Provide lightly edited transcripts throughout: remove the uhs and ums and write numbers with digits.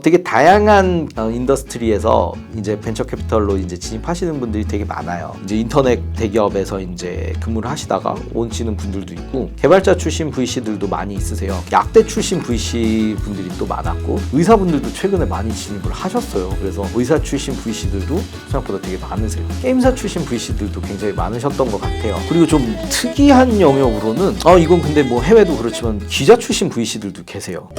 되게 다양한 인더스트리에서 이제 벤처 캐피털로 이제 진입하시는 분들이 되게 많아요. 이제 인터넷 대기업에서 이제 근무를 하시다가 오시는 분들도 있고, 개발자 출신 VC들도 많이 있으세요. 약대 출신 VC 분들이 또 많았고, 의사분들도 최근에 많이 진입을 하셨어요. 그래서 의사 출신 VC들도 생각보다 되게 많으세요. 게임사 출신 VC들도 굉장히 많으셨던 것 같아요. 그리고 좀 특이한 영역으로는 이건 근데 뭐 해외도 그렇지만 기자 출신 VC들도 계세요.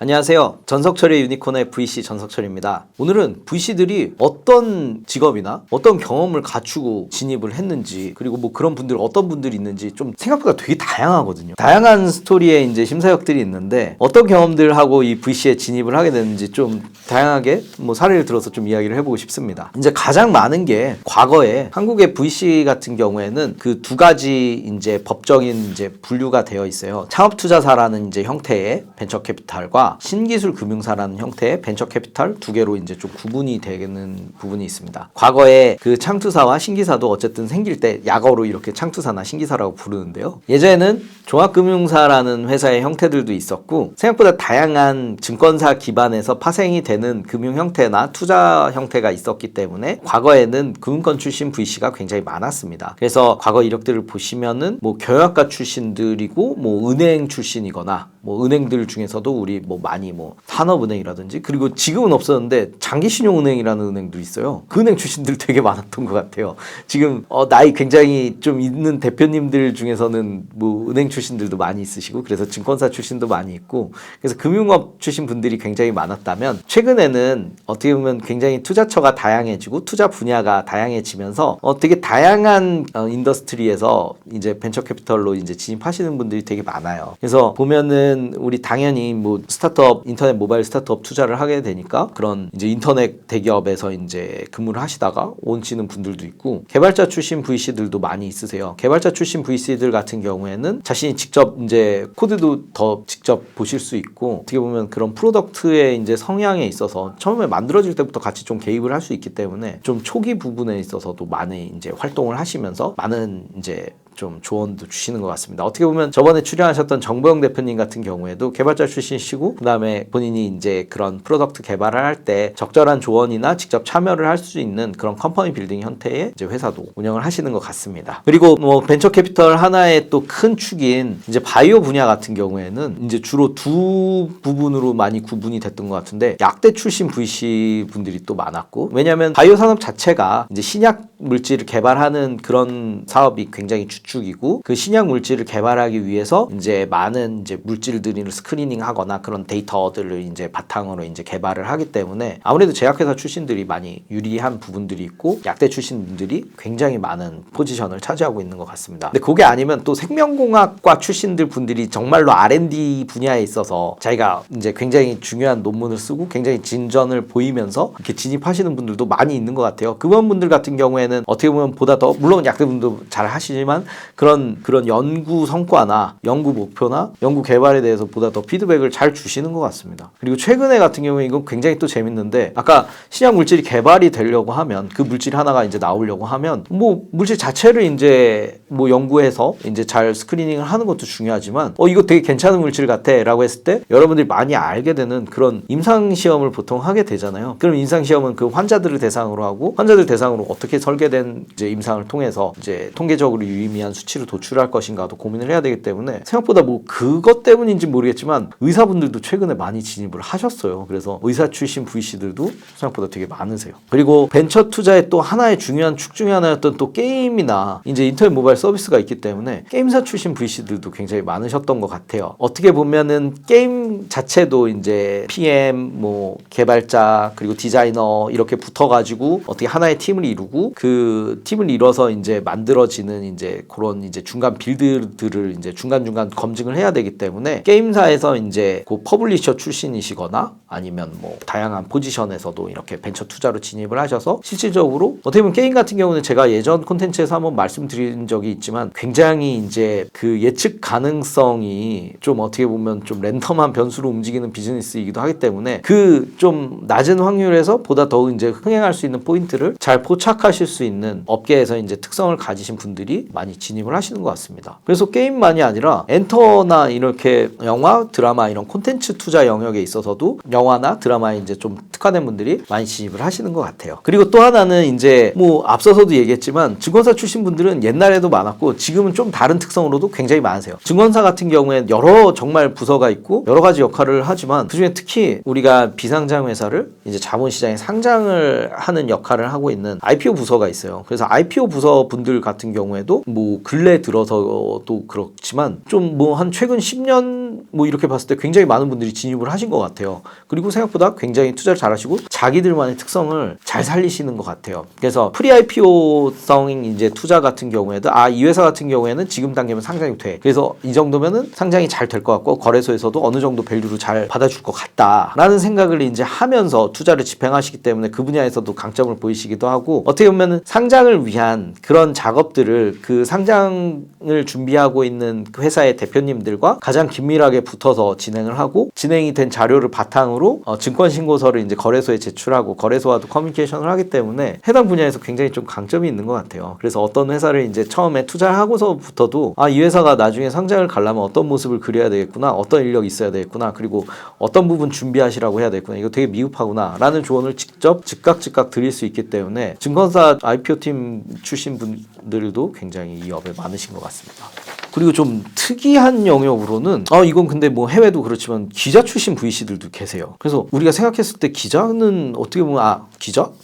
안녕하세요. 전석철의 유니콘의 VC 전석철입니다. 오늘은 VC들이 어떤 직업이나 어떤 경험을 갖추고 진입을 했는지, 그리고 뭐 그런 분들 어떤 분들이 있는지 좀 생각보다 되게 다양하거든요. 다양한 스토리에 이제 심사역들이 있는데 어떤 경험들하고 이 VC에 진입을 하게 됐는지 좀 다양하게 뭐 사례를 들어서 좀 이야기를 해보고 싶습니다. 이제 가장 많은 게 과거에 한국의 VC 같은 경우에는 그 두 가지 이제 법적인 이제 분류가 되어 있어요. 창업투자사라는 이제 형태의 벤처 캐피탈과 신기술 금융사라는 형태의 벤처 캐피탈 두 개로 이제 좀 구분이 되는 부분이 있습니다. 과거에 그 창투사와 신기사도 어쨌든 생길 때 약어로 이렇게 창투사나 신기사라고 부르는데요. 예전에는 종합금융사라는 회사의 형태들도 있었고, 생각보다 다양한 증권사 기반에서 파생이 되는 금융 형태나 투자 형태가 있었기 때문에 과거에는 금융권 출신 VC가 굉장히 많았습니다. 그래서 과거 이력들을 보시면은 뭐 경영학과 출신들이고 뭐 은행 출신이거나 뭐 은행들 중에서도 우리 뭐 많이 뭐 산업은행이라든지, 그리고 지금은 없었는데 장기신용은행이라는 은행도 있어요. 그 은행 출신들 되게 많았던 것 같아요. 지금 나이 굉장히 좀 있는 대표님들 중에서는 뭐 은행 출신들도 많이 있으시고, 그래서 증권사 출신도 많이 있고, 그래서 금융업 출신 분들이 굉장히 많았다면, 최근에는 어떻게 보면 굉장히 투자처가 다양해지고 투자 분야가 다양해지면서 되게 다양한 인더스트리에서 이제 벤처 캐피털로 이제 진입하시는 분들이 되게 많아요. 그래서 보면은 우리 당연히 뭐 스타트업, 인터넷 모바일 스타트업 투자를 하게 되니까 그런 이제 인터넷 대기업에서 이제 근무를 하시다가 오시는 분들도 있고, 개발자 출신 VC들도 많이 있으세요. 개발자 출신 VC들 같은 경우에는 자신이 직접 이제 코드도 더 직접 보실 수 있고, 어떻게 보면 그런 프로덕트의 이제 성향에 있어서 처음에 만들어질 때부터 같이 좀 개입을 할 수 있기 때문에 좀 초기 부분에 있어서도 많이 이제 활동을 하시면서 많은 이제 좀 조언도 주시는 것 같습니다. 어떻게 보면 저번에 출연하셨던 정보영 대표님 같은 경우에도 개발자 출신이시고, 그 다음에 본인이 이제 그런 프로덕트 개발을 할 때 적절한 조언이나 직접 참여를 할 수 있는 그런 컴퍼니 빌딩 형태의 이제 회사도 운영을 하시는 것 같습니다. 그리고 뭐 벤처 캐피털 하나의 또 큰 축인 이제 바이오 분야 같은 경우에는 이제 주로 두 부분으로 많이 구분이 됐던 것 같은데, 약대 출신 VC 분들이 또 많았고, 왜냐하면 바이오 산업 자체가 이제 신약 물질을 개발하는 그런 사업이 굉장히 주축이고, 그 신약 물질을 개발하기 위해서 이제 많은 이제 물질들을 스크리닝하거나 그런 데이터들을 이제 바탕으로 이제 개발을 하기 때문에 아무래도 제약회사 출신들이 많이 유리한 부분들이 있고, 약대 출신 분들이 굉장히 많은 포지션을 차지하고 있는 것 같습니다. 근데 그게 아니면 또 생명공학과 출신들 분들이 정말로 R&D 분야에 있어서 자기가 이제 굉장히 중요한 논문을 쓰고 굉장히 진전을 보이면서 이렇게 진입하시는 분들도 많이 있는 것 같아요. 그런 분들 같은 경우에는 어떻게 보면 보다 더, 물론 약대분도 잘 하시지만 그런 연구 성과나 연구 목표나 연구 개발에 대해서 보다 더 피드백을 잘 주시는 것 같습니다. 그리고 최근에 같은 경우에 이건 굉장히 또 재밌는데, 아까 신약 물질이 개발이 되려고 하면, 그 물질 하나가 이제 나오려고 하면 뭐 물질 자체를 이제 뭐 연구해서 이제 잘 스크리닝을 하는 것도 중요하지만 이거 되게 괜찮은 물질 같아 라고 했을 때 여러분들이 많이 알게 되는 그런 임상시험을 보통 하게 되잖아요. 그럼 임상시험은 그 환자들을 대상으로 하고, 환자들 대상으로 어떻게 설계된 이제 임상을 통해서 이제 통계적으로 유의미한 수치를 도출할 것인가도 고민을 해야 되기 때문에, 생각보다 뭐 그것 때문인지 모르겠지만 의사분들도 최근에 많이 진입을 하셨어요. 그래서 의사 출신 VC들도 생각보다 되게 많으세요. 그리고 벤처 투자의 또 하나의 중요한 축 중에 하나였던 또 게임이나 이제 인터넷 모바일 서비스가 있기 때문에 게임사 출신 VC들도 굉장히 많으셨던 것 같아요. 어떻게 보면은 게임 자체도 이제 PM, 뭐 개발자, 그리고 디자이너 이렇게 붙어가지고 어떻게 하나의 팀을 이루고, 그 팀을 이뤄서 이제 만들어지는 이제 그런 이제 중간 빌드들을 이제 중간중간 검증을 해야 되기 때문에, 게임사에서 이제 그 퍼블리셔 출신이시거나 아니면 뭐 다양한 포지션에서도 이렇게 벤처 투자로 진입을 하셔서, 실질적으로 어떻게 보면 게임 같은 경우는 제가 예전 콘텐츠에서 한번 말씀드린 적이 영역이 있지만 굉장히 이제 그 예측 가능성이 좀 어떻게 보면 좀 랜덤한 변수로 움직이는 비즈니스이기도 하기 때문에 그 좀 낮은 확률에서 보다 더 이제 흥행할 수 있는 포인트를 잘 포착하실 수 있는 업계에서 이제 특성을 가지신 분들이 많이 진입을 하시는 것 같습니다. 그래서 게임만이 아니라 엔터나 이렇게 영화, 드라마 이런 콘텐츠 투자 영역에 있어서도 영화나 드라마에 이제 좀 특화된 분들이 많이 진입을 하시는 것 같아요. 그리고 또 하나는 이제 뭐 앞서서도 얘기했지만 증권사 출신 분들은 옛날에도 많았고 지금은 좀 다른 특성으로도 굉장히 많으세요. 증권사 같은 경우에 여러 정말 부서가 있고 여러 가지 역할을 하지만 그중에 특히 우리가 비상장 회사를 이제 자본시장에 상장을 하는 역할을 하고 있는 IPO 부서가 있어요. 그래서 IPO 부서 분들 같은 경우에도 뭐 근래 들어서도 그렇지만 좀 뭐 한 최근 10년 뭐 이렇게 봤을 때 굉장히 많은 분들이 진입을 하신 것 같아요. 그리고 생각보다 굉장히 투자를 잘하시고 자기들만의 특성을 잘 살리시는 것 같아요. 그래서 프리 IPO성 이제 투자 같은 경우에도 이 회사 같은 경우에는 지금 단계면 상장이 돼. 그래서 이 정도면은 상장이 잘 될 것 같고 거래소에서도 어느 정도 밸류를 잘 받아줄 것 같다라는 생각을 이제 하면서 투자를 집행하시기 때문에 그 분야에서도 강점을 보이시기도 하고 어떻게 보면은 상장을 위한 그런 작업들을 그 상장을 준비하고 있는 그 회사의 대표님들과 가장 긴밀하게 붙어서 진행을 하고 진행이 된 자료를 바탕으로 증권 신고서를 이제 거래소에 제출하고 거래소와도 커뮤니케이션을 하기 때문에 해당 분야에서 굉장히 좀 강점이 있는 것 같아요. 그래서 어떤 회사를 이제 처음에 투자를 하고서부터도 이 회사가 나중에 상장을 가려면 어떤 모습을 그려야 되겠구나, 어떤 인력이 있어야 되겠구나, 그리고 어떤 부분 준비하시라고 해야 되겠구나, 이거 되게 미흡하구나 라는 조언을 직접 즉각 드릴 수 있기 때문에 증권사 IPO팀 출신 분들도 굉장히 이 업에 많으신 것 같습니다. 그리고 좀 특이한 영역으로는 이건 근데 뭐 해외도 그렇지만 기자 출신 VC들도 계세요. 그래서 우리가 생각했을 때 기자는 어떻게 보면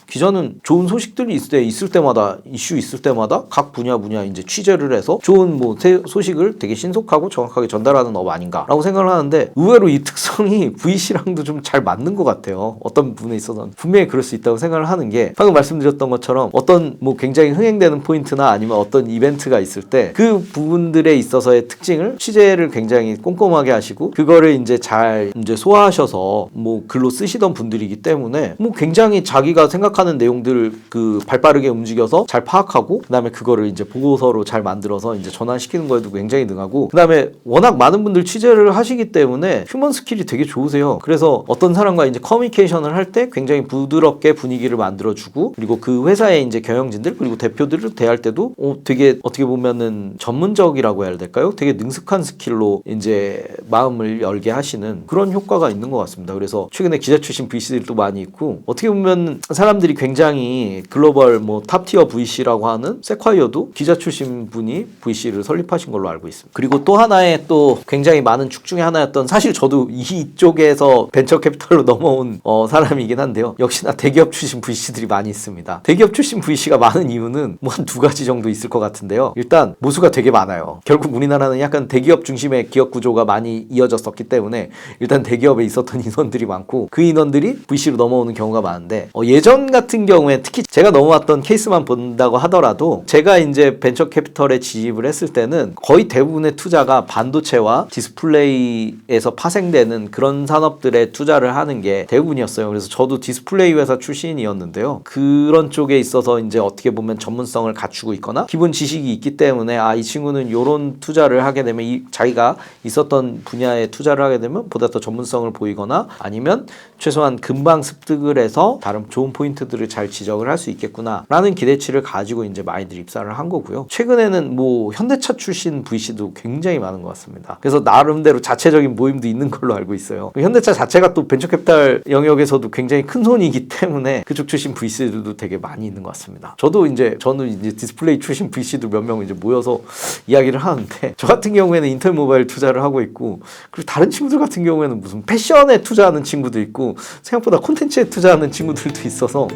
기자는 좋은 소식들이 있을 때마다 이슈 있을 때마다 각 분야 이제 취재를 해서 좋은 뭐 소식을 되게 신속하고 정확하게 전달하는 업 아닌가라고 생각을 하는데 의외로 이 특성이 VC랑도 좀 잘 맞는 것 같아요. 어떤 부분에 있어서는 분명히 그럴 수 있다고 생각을 하는 게 방금 말씀드렸던 것처럼 어떤 뭐 굉장히 흥행되는 포인트나 아니면 어떤 이벤트가 있을 때 그 부분들에 있어서의 특징을 취재를 굉장히 꼼꼼하게 하시고 그거를 이제 잘 이제 소화하셔서 뭐 글로 쓰시던 분들이기 때문에 뭐 굉장히 자기가 생각하는 내용들을 그 발빠르게 움직여서 잘 파악하고 그다음에 그거를 이제 보고서로 잘 만들어서 이제 전환시키는 거에도 굉장히 능하고 그다음에 워낙 많은 분들 취재를 하시기 때문에 휴먼 스킬이 되게 좋으세요. 그래서 어떤 사람과 이제 커뮤니케이션을 할 때 굉장히 부드럽게 분위기를 만들어주고 그리고 그 회사의 이제 경영진들 그리고 대표들을 대할 때도 되게 어떻게 보면은 전문적이라고 해야 될까요? 되게 능숙한 스킬로 이제 마음을 열게 하시는 그런 효과가 있는 것 같습니다. 그래서 최근에 기자 출신 VC들도 많이 있고 어떻게 보면 사람들이 굉장히 글로벌 뭐 탑티어 VC라고 하는 세콰이어도 기자 출신 분이 VC를 설립하신 걸로 알고 있습니다. 그리고 또 하나의 또 굉장히 많은 축 중에 하나였던 사실 저도 이쪽에서 벤처 캐피털로 넘어온 사람이긴 한데요. 역시나 대기업 출신 VC들이 많이 있습니다. 대기업 출신 VC가 많은 이유는 뭐 한 두 가지 정도 있을 것 같은데요. 일단 모수가 되게 많아요. 결국 우리나라는 약간 대기업 중심의 기업 구조가 많이 이어졌었기 때문에 일단 대기업에 있었던 인원들이 많고 그 인원들이 VC로 넘어오는 경우가 많은데 예전 같은 경우에 특히 제가 넘어왔던 케이스만 본다고 하더라도 제가 이제 벤처 캐피털에 진입을 했을 때는 거의 대부분의 투자가 반도체와 디스플레이에서 파생되는 그런 산업들에 투자를 하는 게 대부분이었어요. 그래서 저도 디스플레이 회사 출신이었는데요. 그런 쪽에 있어서 이제 어떻게 보면 전문성을 갖추고 있거나 기본 지식이 있기 때문에 이 친구는 요런 투자를 하게 되면 자기가 있었던 분야에 투자를 하게 되면 보다 더 전문성을 보이거나 아니면 최소한 금방 습득을 해서 다른 좋은 포인트들을 잘 지적을 할 수 있겠구나 라는 기대치를 가지고 이제 많이들 입사를 한 거고요. 최근에는 뭐 현대차 출신 VC도 굉장히 많은 것 같습니다. 그래서 나름대로 자체적인 모임도 있는 걸로 알고 있어요. 현대차 자체가 또 벤처캐피탈 영역에서도 굉장히 큰 손이기 때문에 그쪽 출신 VC들도 되게 많이 있는 것 같습니다. 저는 이제 디스플레이 출신 VC도 몇 명 이제 모여서 이야기를 하는데 저 같은 경우에는 인텔 모바일 투자를 하고 있고 그리고 다른 친구들 같은 경우에는 무슨 패션에 투자하는 친구도 있고 생각보다 콘텐츠에 투자하는 친구들도 있어서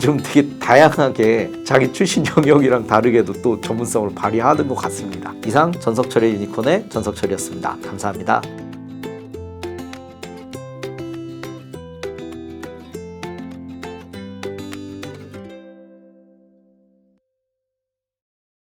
좀 되게 다양하게 자기 출신 영역이랑 다르게도 또 전문성을 발휘하는 것 같습니다. 이상 전석철의 유니콘의 전석철이었습니다. 감사합니다.